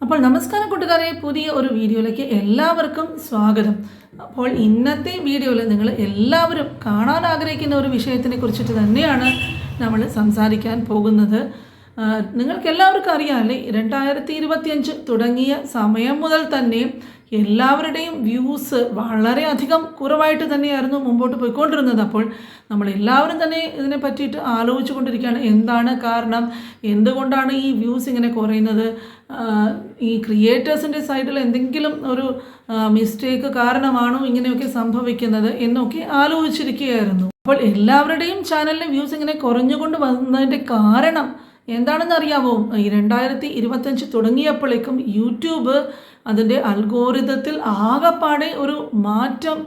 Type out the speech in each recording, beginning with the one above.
അപ്പോൾ നമസ്കാരം കൂട്ടുകാരെ, പുതിയ ഒരു വീഡിയോയിലേക്ക് എല്ലാവർക്കും സ്വാഗതം. അപ്പോൾ ഇന്നത്തെ വീഡിയോയിൽ നിങ്ങൾ എല്ലാവരും കാണാൻ ആഗ്രഹിക്കുന്ന ഒരു വിഷയത്തിനെ കുറിച്ചിട്ട് തന്നെയാണ് നമ്മൾ സംസാരിക്കാൻ പോകുന്നത്. നിങ്ങൾക്ക് എല്ലാവർക്കും അറിയാമല്ലേ, 2025 തുടങ്ങിയ സമയം മുതൽ തന്നെ എല്ലാവരുടെയും വ്യൂസ് വളരെയധികം കുറവായിട്ട് തന്നെയായിരുന്നു മുമ്പോട്ട് പോയിക്കൊണ്ടിരുന്നത്. അപ്പോൾ നമ്മളെല്ലാവരും തന്നെ ഇതിനെ പറ്റിയിട്ട് ആലോചിച്ചു കൊണ്ടിരിക്കുകയാണ്, എന്താണ് കാരണം, എന്തുകൊണ്ടാണ് ഈ വ്യൂസ് ഇങ്ങനെ കുറയുന്നത്, ഈ ക്രിയേറ്റേഴ്സിൻ്റെ സൈഡിൽ എന്തെങ്കിലും ഒരു മിസ്റ്റേക്ക് കാരണമാണോ ഇങ്ങനെയൊക്കെ സംഭവിക്കുന്നത് എന്നൊക്കെ ആലോചിച്ചിരിക്കുകയായിരുന്നു. അപ്പോൾ എല്ലാവരുടെയും ചാനലിലെ വ്യൂസ് ഇങ്ങനെ കുറഞ്ഞുകൊണ്ട് വന്നതിൻ്റെ കാരണം എന്താണെന്ന് അറിയാമോ? ഈ 2025 തുടങ്ങിയപ്പോഴേക്കും യൂട്യൂബ് അതിൻ്റെ അൽഗോരിതത്തിൽ ആകെപ്പാടെ ഒരു മാറ്റം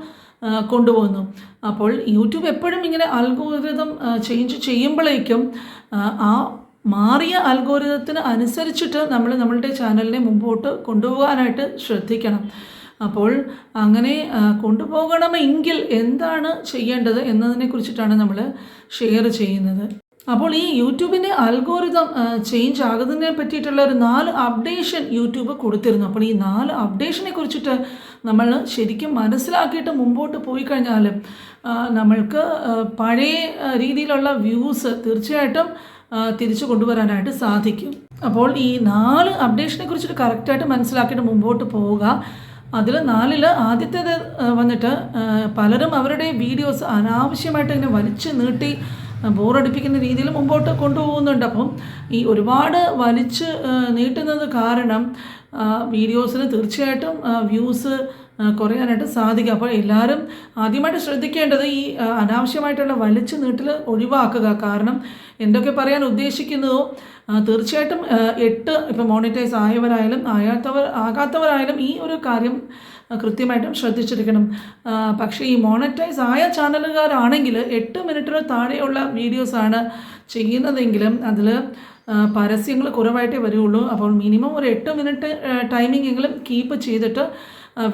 കൊണ്ടുവന്നു. അപ്പോൾ യൂട്യൂബ് എപ്പോഴും ഇങ്ങനെ അൽഗോരിതം ചേഞ്ച് ചെയ്യുമ്പോഴേക്കും ആ മാറിയ അൽഗോരിതത്തിന് അനുസരിച്ചിട്ട് നമ്മളുടെ ചാനലിനെ മുമ്പോട്ട് കൊണ്ടുപോകാനായിട്ട് ശ്രദ്ധിക്കണം. അപ്പോൾ അങ്ങനെ കൊണ്ടുപോകണമെങ്കിൽ എന്താണ് ചെയ്യേണ്ടത് എന്നതിനെ കുറിച്ചിട്ടാണ് നമ്മൾ ഷെയർ ചെയ്യുന്നത്. അപ്പോൾ ഈ യൂട്യൂബിൻ്റെ അൽഗോരിതം ചേഞ്ച് ആകുന്നതിനെ പറ്റിയിട്ടുള്ള ഒരു 4 അപ്ഡേഷൻ യൂട്യൂബ് കൊടുത്തിരുന്നു. അപ്പോൾ ഈ 4 അപ്ഡേഷനെ കുറിച്ചിട്ട് നമ്മൾ ശരിക്കും മനസ്സിലാക്കിയിട്ട് മുമ്പോട്ട് പോയി കഴിഞ്ഞാൽ നമ്മൾക്ക് പഴയ രീതിയിലുള്ള വ്യൂസ് തീർച്ചയായിട്ടും തിരിച്ചു കൊണ്ടുവരാനായിട്ട് സാധിക്കും. അപ്പോൾ ഈ 4 അപ്ഡേഷനെ കുറിച്ചിട്ട് കറക്റ്റായിട്ട് മനസ്സിലാക്കിയിട്ട് മുമ്പോട്ട് പോവുക. അതിൽ 4 ആദ്യത്തേത് വന്നിട്ട് പലരും അവരുടെ വീഡിയോസ് അനാവശ്യമായിട്ട് ഇങ്ങനെ വലിച്ചു നീട്ടി ബോറടിപ്പിക്കുന്ന രീതിയിൽ മുമ്പോട്ട് കൊണ്ടുപോകുന്നുണ്ട്. അപ്പം ഈ ഒരുപാട് വലിച്ച് നീട്ടുന്നത് കാരണം വീഡിയോസിന് തീർച്ചയായിട്ടും വ്യൂസ് കുറയാനായിട്ട് സാധിക്കും. അപ്പോൾ എല്ലാവരും ആദ്യമായിട്ട് ശ്രദ്ധിക്കേണ്ടത് ഈ അനാവശ്യമായിട്ടുള്ള വലിച്ചു നീട്ടൽ ഒഴിവാക്കുക. കാരണം എന്തൊക്കെ പറയാൻ ഉദ്ദേശിക്കുന്നതോ തീർച്ചയായിട്ടും ഇപ്പം മോണിറ്റൈസ് ആയവരായാലും ആകാത്തവരായാലും ഈ ഒരു കാര്യം കൃത്യമായിട്ടും ശ്രദ്ധിച്ചിരിക്കണം. പക്ഷേ ഈ മോണിറ്റൈസ് ആയ ചാനലുകാരാണെങ്കിൽ 8 മിനിറ്റിന് താഴെയുള്ള വീഡിയോസാണ് ചെയ്യുന്നതെങ്കിലും അതിൽ പരസ്യങ്ങൾ കുറവായിട്ടേ വരുള്ളൂ. അപ്പോൾ മിനിമം ഒരു 8 മിനിറ്റ് ടൈമിംഗ് എങ്കിലും കീപ്പ് ചെയ്തിട്ട്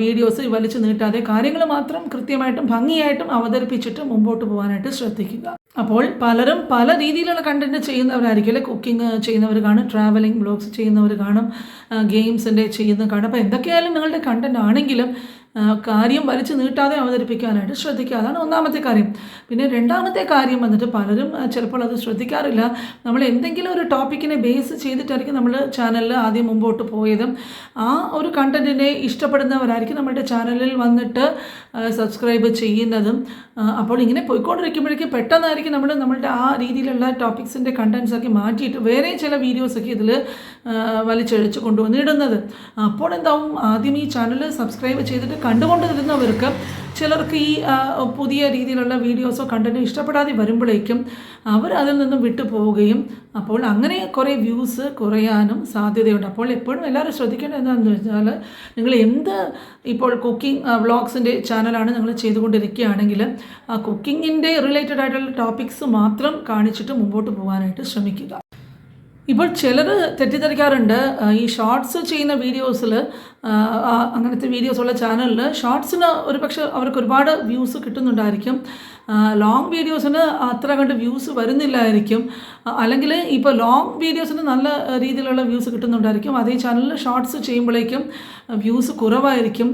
വീഡിയോസ് വലിച്ചു നീട്ടാതെ കാര്യങ്ങൾ മാത്രം കൃത്യമായിട്ടും ഭംഗിയായിട്ടും അവതരിപ്പിച്ചിട്ട് മുമ്പോട്ട് പോകാനായിട്ട് ശ്രദ്ധിക്കുക. അപ്പോൾ പലരും പല രീതിയിലുള്ള കണ്ടൻറ്റ് ചെയ്യുന്നവരായിരിക്കും അല്ലേ. കുക്കിംഗ് ചെയ്യുന്നവർ കാണും, ട്രാവലിംഗ് വ്ലോഗ്സ് ചെയ്യുന്നവർ കാണും, ഗെയിംസിൻ്റെ ചെയ്യുന്ന കാണും. അപ്പോൾ എന്തൊക്കെയായാലും നിങ്ങളുടെ കണ്ടൻറ്റ് ആണെങ്കിലും കാര്യം വലിച്ചു നീട്ടാതെ അവതരിപ്പിക്കാനായിട്ട് ശ്രദ്ധിക്കുക. അതാണ് ഒന്നാമത്തെ കാര്യം. പിന്നെ രണ്ടാമത്തെ കാര്യം വന്നിട്ട് പലരും ചിലപ്പോൾ അത് ശ്രദ്ധിക്കാറില്ല. നമ്മൾ എന്തെങ്കിലും ഒരു ടോപ്പിക്കിനെ ബേസ് ചെയ്തിട്ടായിരിക്കും നമ്മൾ ചാനലിൽ ആദ്യം മുമ്പോട്ട് പോയതും ആ ഒരു കണ്ടൻറ്റിനെ ഇഷ്ടപ്പെടുന്നവരായിരിക്കും നമ്മുടെ ചാനലിൽ വന്നിട്ട് സബ്സ്ക്രൈബ് ചെയ്യുന്നതും. അപ്പോൾ ഇങ്ങനെ പോയിക്കൊണ്ടിരിക്കുമ്പോഴേക്കും പെട്ടെന്നായിരിക്കും നമ്മളുടെ ആ രീതിയിലുള്ള ടോപ്പിക്സിൻ്റെ കണ്ടൻറ്റ്സൊക്കെ മാറ്റിയിട്ട് വേറെ ചില വീഡിയോസൊക്കെ ഇതിൽ വലിച്ചഴിച്ച് കൊണ്ടുവന്നിടുന്നത്. അപ്പോൾ എന്താവും, ആദ്യം ഈ ചാനൽ സബ്സ്ക്രൈബ് ചെയ്തിട്ട് കണ്ടുകൊണ്ടിരുന്നവർക്ക് ചിലർക്ക് ഈ പുതിയ രീതിയിലുള്ള വീഡിയോസോ കണ്ടൻറ്റോ ഇഷ്ടപ്പെടാതെ വരുമ്പോഴേക്കും അവർ അതിൽ നിന്നും വിട്ടു പോവുകയും അപ്പോൾ അങ്ങനെ കുറേ വ്യൂസ് കുറയാനും സാധ്യതയുണ്ട്. അപ്പോൾ എപ്പോഴും എല്ലാവരും ശ്രദ്ധിക്കേണ്ടത് എന്താണെന്ന് വെച്ചാൽ, നിങ്ങൾ ഇപ്പോൾ കുക്കിംഗ് വ്ളോഗ്സിൻ്റെ ചാനലാണ് നിങ്ങൾ ചെയ്തുകൊണ്ടിരിക്കുകയാണെങ്കിൽ ആ കുക്കിങ്ങിൻ്റെ റിലേറ്റഡ് ആയിട്ടുള്ള ടോപ്പിക്സ് മാത്രം കാണിച്ചിട്ട് മുമ്പോട്ട് പോകാനായിട്ട് ശ്രമിക്കുക. ഇപ്പോൾ ചിലർ തെറ്റിദ്ധരിക്കാറുണ്ട്, ഈ ഷോർട്സ് ചെയ്യുന്ന വീഡിയോസിൽ അങ്ങനത്തെ വീഡിയോസുള്ള ചാനലിൽ ഷോർട്സിന് ഒരു പക്ഷേ അവർക്ക് ഒരുപാട് വ്യൂസ് കിട്ടുന്നുണ്ടായിരിക്കും, ലോങ് വീഡിയോസിന് അത്ര കണ്ട് വ്യൂസ് വരുന്നില്ലായിരിക്കും. അല്ലെങ്കിൽ ഇപ്പോൾ ലോങ് വീഡിയോസിന് നല്ല രീതിയിലുള്ള വ്യൂസ് കിട്ടുന്നുണ്ടായിരിക്കും, അതേ ചാനലിൽ ഷോർട്സ് ചെയ്യുമ്പോഴേക്കും വ്യൂസ് കുറവായിരിക്കും.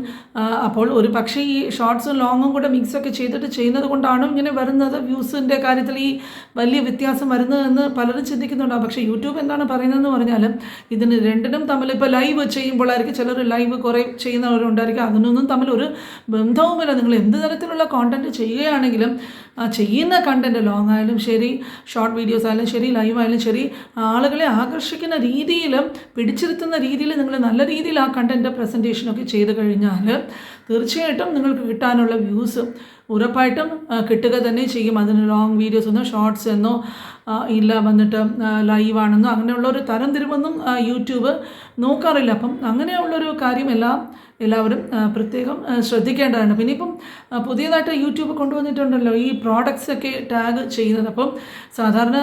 അപ്പോൾ ഒരു പക്ഷേ ഈ ഷോർട്സും ലോങ്ങും കൂടെ മിക്സൊക്കെ ചെയ്തിട്ട് ചെയ്യുന്നത് കൊണ്ടാണ് ഇങ്ങനെ വരുന്നത്, വ്യൂസിൻ്റെ കാര്യത്തിൽ ഈ വലിയ വ്യത്യാസം വരുന്നതെന്ന് പലരും ചിന്തിക്കുന്നുണ്ടാകും. പക്ഷേ യൂട്യൂബ് എന്താണ് പറയുന്നതെന്ന് പറഞ്ഞാൽ ഇതിന് രണ്ടിനും തമ്മിൽ ഇപ്പോൾ ലൈവ് ചെയ്യുമ്പോഴായിരിക്കും ചിലർ ലൈവ് കുറേ ചെയ്യുന്നവരുണ്ടായിരിക്കും, അതിനൊന്നും തമ്മിൽ ഒരു ബന്ധവുമില്ല. നിങ്ങൾ എന്ത് തരത്തിലുള്ള കോണ്ടൻറ്റ് ചെയ്യുകയാണെങ്കിലും ചെയ്യുന്ന കണ്ടൻറ്റ് ലോങ് ആയാലും ശരി, ഷോർട്ട് വീഡിയോസ് ആയാലും ശരി, ലൈവ് ആയാലും ശരി, ആളുകളെ ആകർഷിക്കുന്ന രീതിയിലും പിടിച്ചിരുത്തുന്ന രീതിയിൽ നിങ്ങൾ നല്ല രീതിയിൽ ആ കണ്ടൻറ്റ് പ്രസൻറ്റേഷനൊക്കെ ചെയ്ത് കഴിഞ്ഞാൽ തീർച്ചയായിട്ടും നിങ്ങൾക്ക് കിട്ടാനുള്ള വ്യൂസ് ഉറപ്പായിട്ടും കിട്ടുക തന്നെ ചെയ്യും. അതിന് ലോങ് വീഡിയോസ് എന്നോ ഷോർട്സ് എന്നോ ഇല്ല വന്നിട്ട് ലൈവാണെന്നോ അങ്ങനെയുള്ള ഒരു തരം തിരിവൊന്നും യൂട്യൂബ് നോക്കാറില്ല. അപ്പം അങ്ങനെയുള്ളൊരു കാര്യം എല്ലാവരും പ്രത്യേകം ശ്രദ്ധിക്കേണ്ടതാണ്. പിന്നെ ഇപ്പം പുതിയതായിട്ട് യൂട്യൂബ് കൊണ്ടുവന്നിട്ടുണ്ടല്ലോ ഈ പ്രോഡക്ട്സൊക്കെ ടാഗ് ചെയ്യുന്നത്. അപ്പം സാധാരണ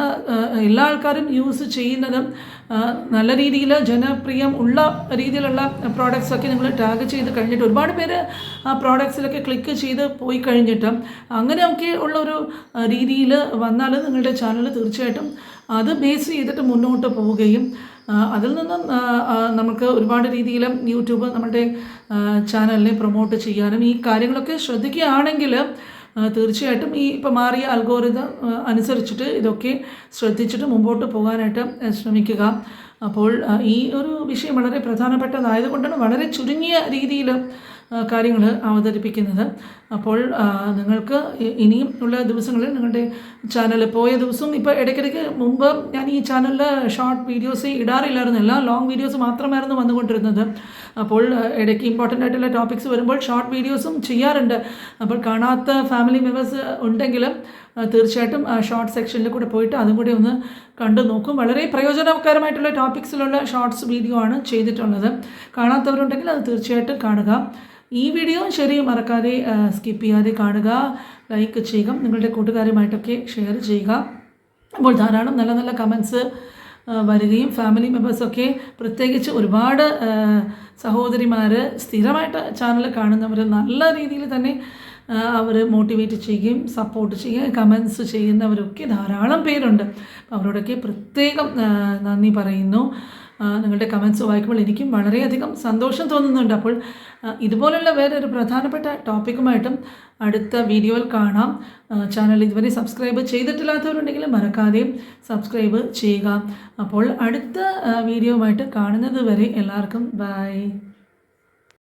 എല്ലാ ആൾക്കാരും യൂസ് ചെയ്യുന്നതും നല്ല രീതിയിൽ ജനപ്രിയം ഉള്ള രീതിയിലുള്ള പ്രോഡക്ട്സൊക്കെ നിങ്ങൾ ടാഗ് ചെയ്ത് കഴിഞ്ഞിട്ട് ഒരുപാട് പേര് ആ പ്രോഡക്ട്സിലൊക്കെ ക്ലിക്ക് ചെയ്ത് പോയി കഴിഞ്ഞിട്ട് അങ്ങനെയൊക്കെ ഉള്ളൊരു രീതിയിൽ വന്നാൽ നിങ്ങളുടെ ചാനൽ തീർച്ചയായിട്ടും അത് ബേസ് ചെയ്തിട്ട് മുന്നോട്ട് പോവുകയും അതിൽ നിന്നും നമുക്ക് ഒരുപാട് രീതിയിൽ യൂട്യൂബ് നമ്മുടെ ചാനലിനെ പ്രൊമോട്ട് ചെയ്യാനും ഈ കാര്യങ്ങളൊക്കെ ശ്രദ്ധിക്കുകയാണെങ്കിൽ തീർച്ചയായിട്ടും ഈ ഇപ്പോൾ മാറിയ അൽഗോരിതം അനുസരിച്ചിട്ട് ഇതൊക്കെ ശ്രദ്ധിച്ചിട്ട് മുമ്പോട്ട് പോകാനായിട്ട് ശ്രമിക്കുക. അപ്പോൾ ഈ ഒരു വിഷയം വളരെ പ്രധാനപ്പെട്ടതായതുകൊണ്ടാണ് വളരെ ചുരുങ്ങിയ രീതിയിൽ കാര്യങ്ങൾ അവതരിപ്പിക്കുന്നത്. അപ്പോൾ നിങ്ങൾക്ക് ഇനിയും ഉള്ള ദിവസങ്ങളിൽ നിങ്ങളുടെ ചാനൽ പോയ ദിവസവും ഇപ്പോൾ ഇടയ്ക്കിടയ്ക്ക് മുമ്പ് ഞാൻ ഈ ചാനലിൽ ഷോർട്ട് വീഡിയോസ് ഇടാറില്ലായിരുന്നു, എല്ലാം ലോങ് വീഡിയോസ് മാത്രമായിരുന്നു വന്നുകൊണ്ടിരുന്നത്. അപ്പോൾ ഇടയ്ക്ക് ഇമ്പോർട്ടൻ്റ് ആയിട്ടുള്ള ടോപ്പിക്സ് വരുമ്പോൾ ഷോർട്ട് വീഡിയോസും ചെയ്യാറുണ്ട്. അപ്പോൾ കാണാത്ത ഫാമിലി മെമ്പേഴ്സ് ഉണ്ടെങ്കിൽ തീർച്ചയായിട്ടും ഷോർട്ട് സെക്ഷനിൽ കൂടെ പോയിട്ട് അതും കൂടി ഒന്ന് കണ്ടു നോക്കും. വളരെ പ്രയോജനകരമായിട്ടുള്ള ടോപ്പിക്സിലുള്ള ഷോർട്സ് വീഡിയോ ആണ് ചെയ്തിട്ടുള്ളത്. കാണാത്തവരുണ്ടെങ്കിൽ അത് തീർച്ചയായിട്ടും കാണുക. ഈ വീഡിയോ ശരി മറക്കാതെ സ്കിപ്പ് ചെയ്യാതെ കാണുക, ലൈക്ക് ചെയ്യുക, നിങ്ങളുടെ കൂട്ടുകാരുമായിട്ടൊക്കെ ഷെയർ ചെയ്യുക. അപ്പോൾ ധാരാളം നല്ല നല്ല കമൻസ് വരികയും ഫാമിലി മെമ്പേഴ്സൊക്കെ പ്രത്യേകിച്ച് ഒരുപാട് സഹോദരിമാർ സ്ഥിരമായിട്ട് ചാനൽ കാണുന്നവർ നല്ല രീതിയിൽ തന്നെ അവർ മോട്ടിവേറ്റ് ചെയ്യുകയും സപ്പോർട്ട് ചെയ്യുകയും കമൻസ് ചെയ്യുന്നവരൊക്കെ ധാരാളം പേരുണ്ട്. അപ്പോൾ അവരോടൊക്കെ പ്രത്യേകം നന്ദി പറയുന്നു. നിങ്ങളുടെ കമൻസ് വായിക്കുമ്പോൾ എനിക്കും വളരെയധികം സന്തോഷം തോന്നുന്നുണ്ട്. അപ്പോൾ ഇതുപോലുള്ള വേറൊരു പ്രധാനപ്പെട്ട ടോപ്പിക്കുമായിട്ടും അടുത്ത വീഡിയോയിൽ കാണാം. ചാനൽ ഇതുവരെ സബ്സ്ക്രൈബ് ചെയ്തിട്ടില്ലാത്തവരുണ്ടെങ്കിൽ മറക്കാതെയും സബ്സ്ക്രൈബ് ചെയ്യുക. അപ്പോൾ അടുത്ത വീഡിയോയുമായിട്ട് കാണുന്നത് വരെ എല്ലാവർക്കും ബൈ.